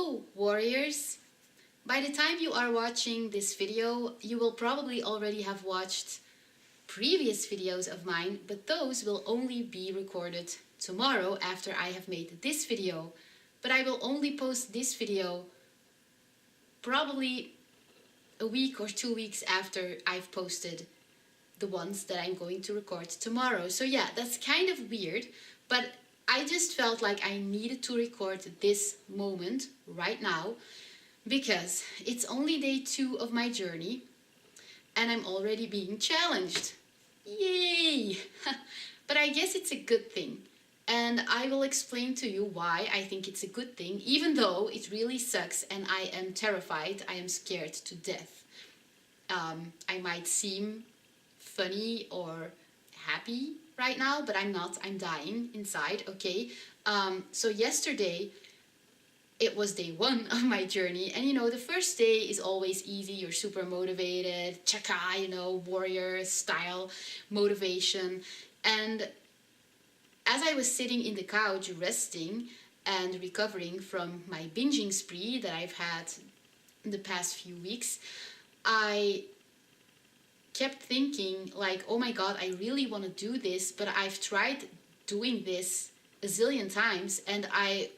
Hello, warriors! By the time you are watching this video, you will probably already have watched previous videos of mine, but those will only be recorded tomorrow after I have made this video. But I will only post this video probably a week or 2 weeks after I've posted the ones that I'm going to record tomorrow. So yeah, that's kind of weird, but I just felt like I needed to record this moment right now because it's only day 2 of my journey and I'm already being challenged. Yay! But I guess it's a good thing. And I will explain to you why I think it's a good thing, even though it really sucks and I am terrified, I am scared to death. I might seem funny or happy right now, but I'm not. I'm dying inside, okay? So yesterday, it was day 1 of my journey, and you know, the first day is always easy. You're super motivated, chaka, you know, warrior style motivation. And as I was sitting in the couch resting and recovering from my binging spree that I've had in the past few weeks, I kept thinking like, oh my god, I really want to do this, but I've tried doing this a zillion times and I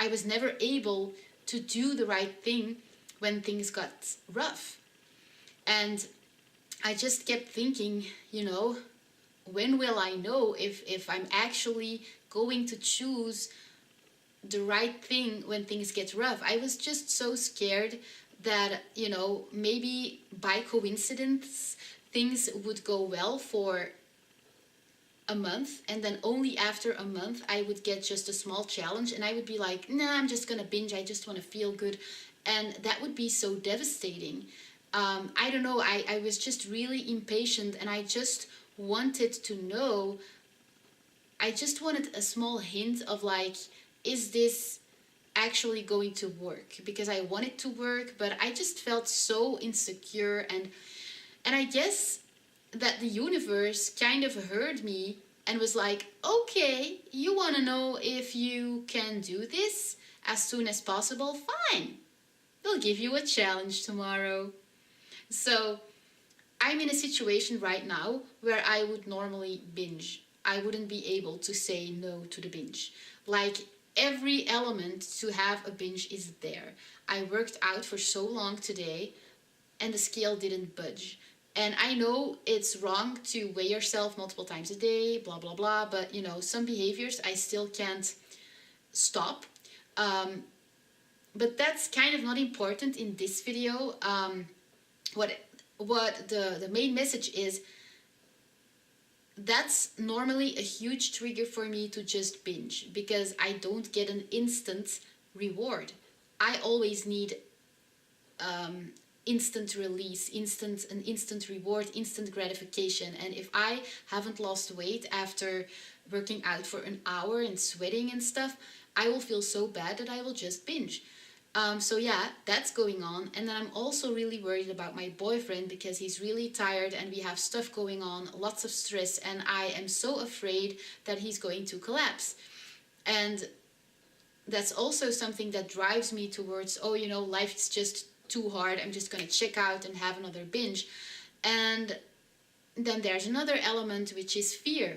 was never able to do the right thing when things got rough. And I just kept thinking, you know, when will I know if I'm actually going to choose the right thing when things get rough? I was just so scared that, you know, maybe by coincidence things would go well for a month, and then only after a month I would get just a small challenge and I would be like, nah, I'm just gonna binge, I just want to feel good. And that would be so devastating. I don't know, I was just really impatient and I just wanted to know, I just wanted a small hint of like, is this actually going to work? Because I want it to work, but I just felt so insecure, and I guess that the universe kind of heard me and was like, okay, you want to know if you can do this as soon as possible? Fine, we'll give you a challenge tomorrow. So I'm in a situation right now where I would normally binge. I wouldn't be able to say no to the binge. Like, every element to have a binge is there. I worked out for so long today and the scale didn't budge. And I know it's wrong to weigh yourself multiple times a day, blah, blah, blah. But, you know, some behaviors I still can't stop. But that's kind of not important in this video. What the main message is, that's normally a huge trigger for me to just binge because I don't get an instant reward. I always need instant release, an instant reward, instant gratification. And if I haven't lost weight after working out for an hour and sweating and stuff, I will feel so bad that I will just binge. So yeah, that's going on. And then I'm also really worried about my boyfriend because he's really tired and we have stuff going on, lots of stress, and I am so afraid that he's going to collapse. And that's also something that drives me towards, oh, you know, life is just too hard, I'm just going to check out and have another binge. And then there's another element, which is fear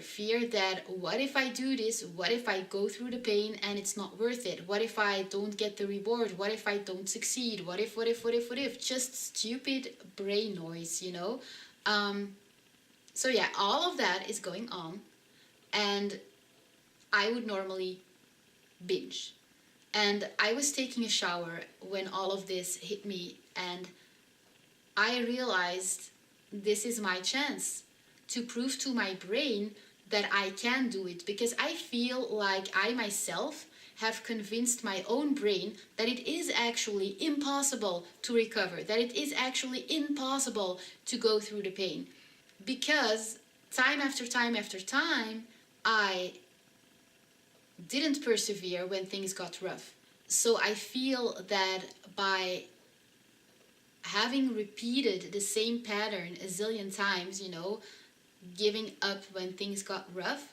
that what if I do this, what if I go through the pain and it's not worth it, what if I don't get the reward, what if I don't succeed, what if, just stupid brain noise, you know. So yeah, all of that is going on, and I would normally binge. And I was taking a shower when all of this hit me, and I realized this is my chance to prove to my brain that I can do it, because I feel like I myself have convinced my own brain that it is actually impossible to recover, that it is actually impossible to go through the pain, because time after time after time I didn't persevere when things got rough. So I feel that by having repeated the same pattern a zillion times, you know, giving up when things got rough,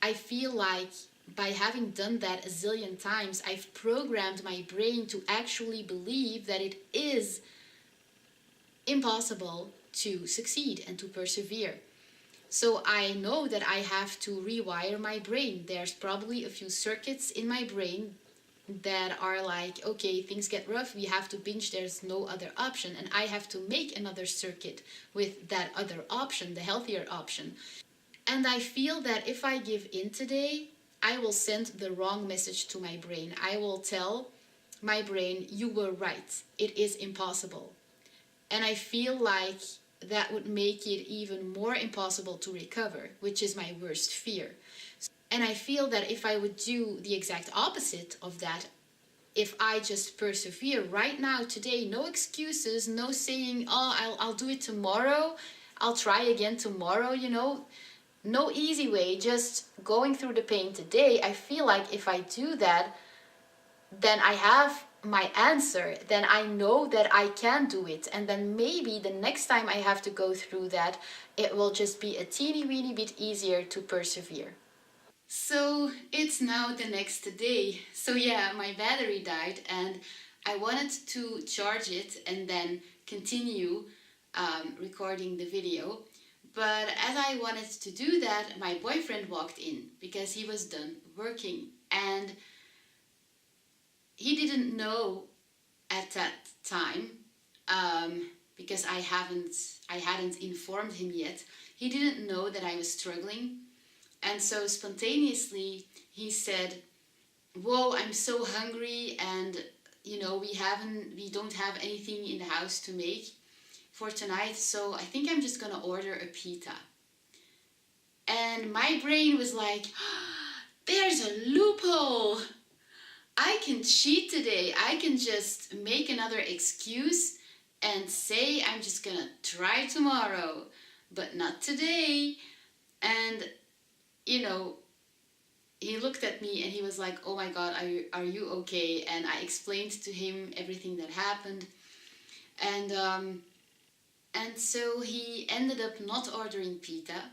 I feel like by having done that a zillion times, I've programmed my brain to actually believe that it is impossible to succeed and to persevere. So I know that I have to rewire my brain. There's probably a few circuits in my brain that are like, okay, things get rough, we have to binge, there's no other option. And I have to make another circuit with that other option, the healthier option. And I feel that if I give in today, I will send the wrong message to my brain. I will tell my brain, you were right, it is impossible. And I feel like that would make it even more impossible to recover, which is my worst fear. And I feel that if I would do the exact opposite of that, if I just persevere right now, today, no excuses, no saying, oh, I'll do it tomorrow, I'll try again tomorrow, no easy way, just going through the pain today. I feel like if I do that, then I have my answer, then I know that I can do it, and then maybe the next time I have to go through that, it will just be a teeny weeny bit easier to persevere. So it's now the next day. So yeah, my battery died and I wanted to charge it and then continue recording the video. But as I wanted to do that, my boyfriend walked in because he was done working, and he didn't know at that time, because I hadn't informed him yet. He didn't know that I was struggling, and so spontaneously he said, "Whoa, I'm so hungry, and we don't have anything in the house to make for tonight, so I think I'm just gonna order a pita." And my brain was like, there's a loophole. I can cheat today. I can just make another excuse and say I'm just gonna try tomorrow, but not today. And he looked at me and he was like, "Oh my God, are you okay?" And I explained to him everything that happened. And so he ended up not ordering pita,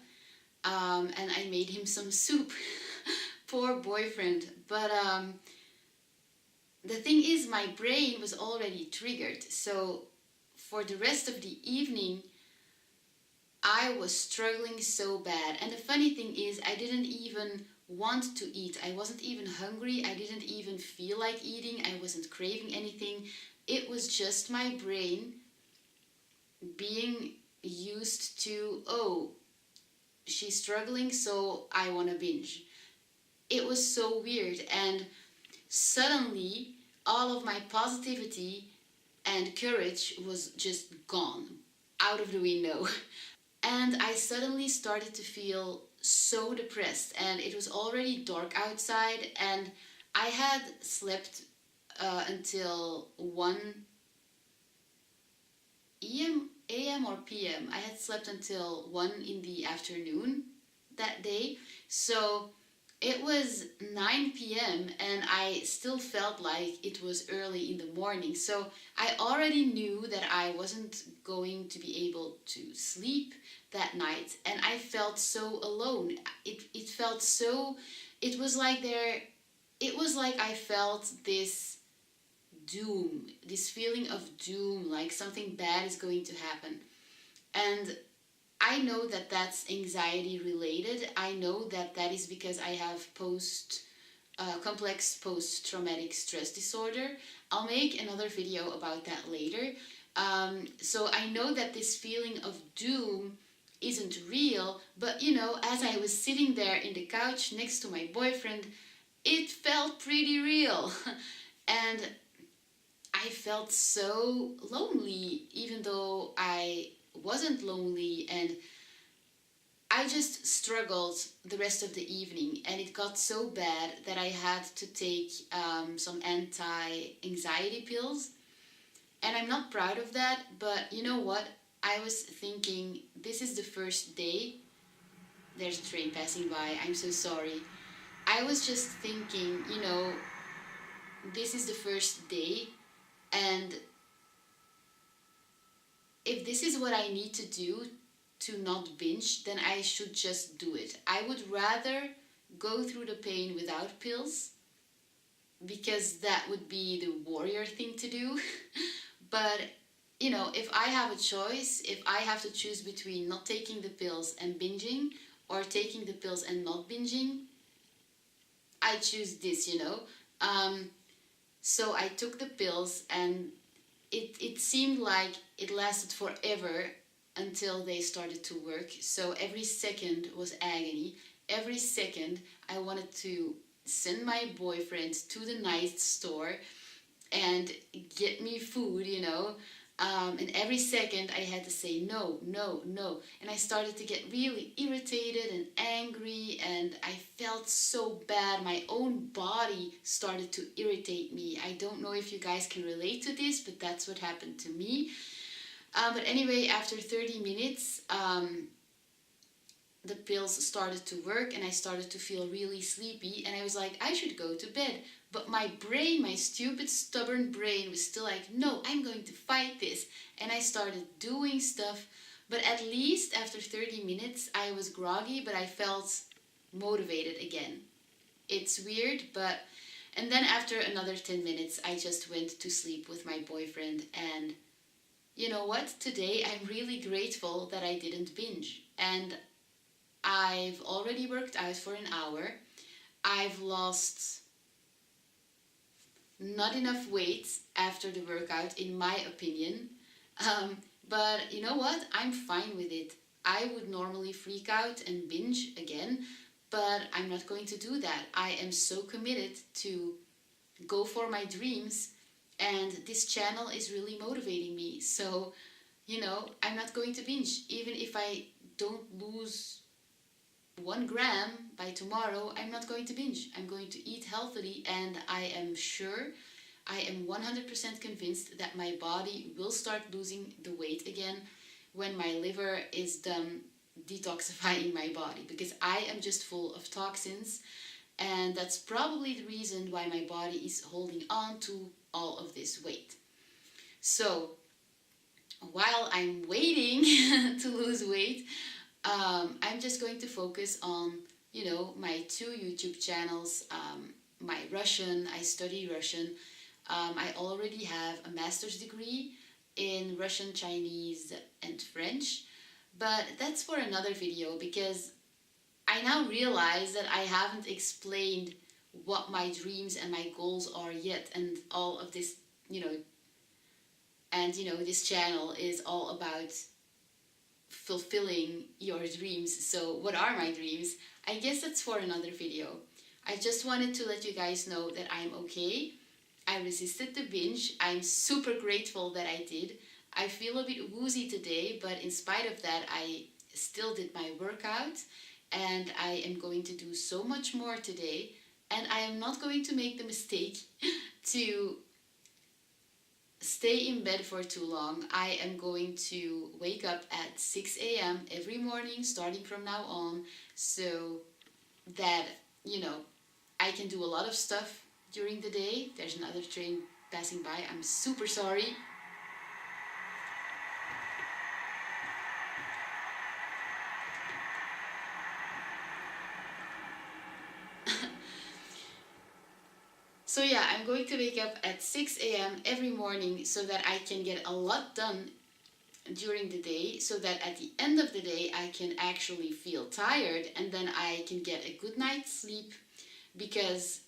and I made him some soup. Poor boyfriend. But the thing is, my brain was already triggered. So for the rest of the evening, I was struggling so bad. And the funny thing is, I didn't even want to eat. I wasn't even hungry. I didn't even feel like eating. I wasn't craving anything. It was just my brain being used to, oh, she's struggling, so I want to binge. It was so weird. And suddenly, all of my positivity and courage was just gone, out of the window. And I suddenly started to feel so depressed, and it was already dark outside, and I had slept until 1 a.m. or p.m. I had slept until 1 in the afternoon that day. So it was 9 p.m. and I still felt like it was early in the morning. So I already knew that I wasn't going to be able to sleep that night, and I felt so alone. It felt so, it was like I felt this doom, this feeling of doom, like something bad is going to happen. And I know that that's anxiety related. I know that that is because I have complex post-traumatic stress disorder. I'll make another video about that later. So I know that this feeling of doom isn't real, but as I was sitting there in the couch next to my boyfriend, it felt pretty real. And I felt so lonely, even though I wasn't lonely, and I just struggled the rest of the evening, and it got so bad that I had to take some anti-anxiety pills. And I'm not proud of that, but you know what? I was thinking, this is the first day. There's a train passing by, I'm so sorry. I was just thinking, this is the first day, and if this is what I need to do to not binge, then I should just do it. I would rather go through the pain without pills, because that would be the warrior thing to do. But you know, if I have a choice, if I have to choose between not taking the pills and binging, or taking the pills and not binging, I choose this, you know. So I took the pills, and it seemed like it lasted forever until they started to work. So every second was agony. Every second I wanted to send my boyfriend to the night store and get me food, you know. And every second I had to say no, no, no. And I started to get really irritated and angry, and I felt so bad. My own body started to irritate me. I don't know if you guys can relate to this, but that's what happened to me. But anyway, after 30 minutes, the pills started to work, and I started to feel really sleepy, and I was like, I should go to bed. But my brain, my stupid, stubborn brain, was still like, no, I'm going to fight this. And I started doing stuff. But at least after 30 minutes, I was groggy, but I felt motivated again. It's weird, but... And then after another 10 minutes, I just went to sleep with my boyfriend. And you know what? Today, I'm really grateful that I didn't binge. And I've already worked out for an hour. I've lost not enough weight after the workout, in my opinion. But you know what? I'm fine with it. I would normally freak out and binge again, but I'm not going to do that. I am so committed to go for my dreams, and this channel is really motivating me. So, you know, I'm not going to binge. Even if I don't lose 1 gram by tomorrow, I'm not going to binge. I'm going to eat healthily, and I am sure, I am 100% convinced that my body will start losing the weight again when my liver is done detoxifying my body, because I am just full of toxins, and that's probably the reason why my body is holding on to all of this weight. So while I'm waiting to lose weight, I'm just going to focus on, you know, my 2 YouTube channels, my Russian. I study Russian. I already have a master's degree in Russian, Chinese, and French, but that's for another video, because I now realize that I haven't explained what my dreams and my goals are yet, and all of this, you know, and you know, this channel is all about fulfilling your dreams. So what are my dreams? I guess that's for another video. I just wanted to let you guys know that I'm okay. I resisted the binge. I'm super grateful that I did. I feel a bit woozy today, but in spite of that, I still did my workout, and I am going to do so much more today, and I am not going to make the mistake to stay in bed for too long. I am going to wake up at 6 a.m. every morning starting from now on, so that, you know, I can do a lot of stuff during the day. There's another train passing by. I'm super sorry. So yeah, I'm going to wake up at 6 a.m. every morning so that I can get a lot done during the day, so that at the end of the day I can actually feel tired, and then I can get a good night's sleep, because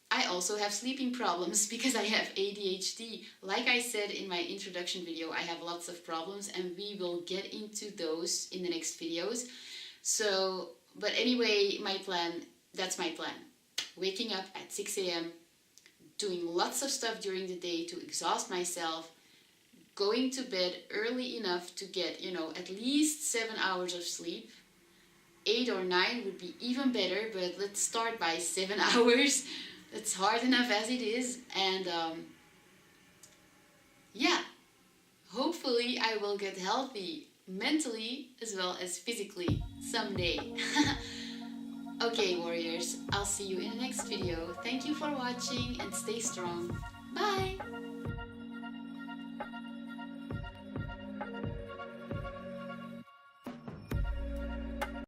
I also have sleeping problems because I have ADHD. Like I said in my introduction video, I have lots of problems, and we will get into those in the next videos. So, but anyway, my plan, that's my plan. Waking up at 6 a.m., doing lots of stuff during the day to exhaust myself, going to bed early enough to get, you know, at least 7 hours of sleep. 8 or 9 would be even better, but let's start by 7 hours. That's hard enough as it is. And yeah, hopefully I will get healthy mentally as well as physically someday. Okay, warriors, I'll see you in the next video. Thank you for watching, and stay strong. Bye!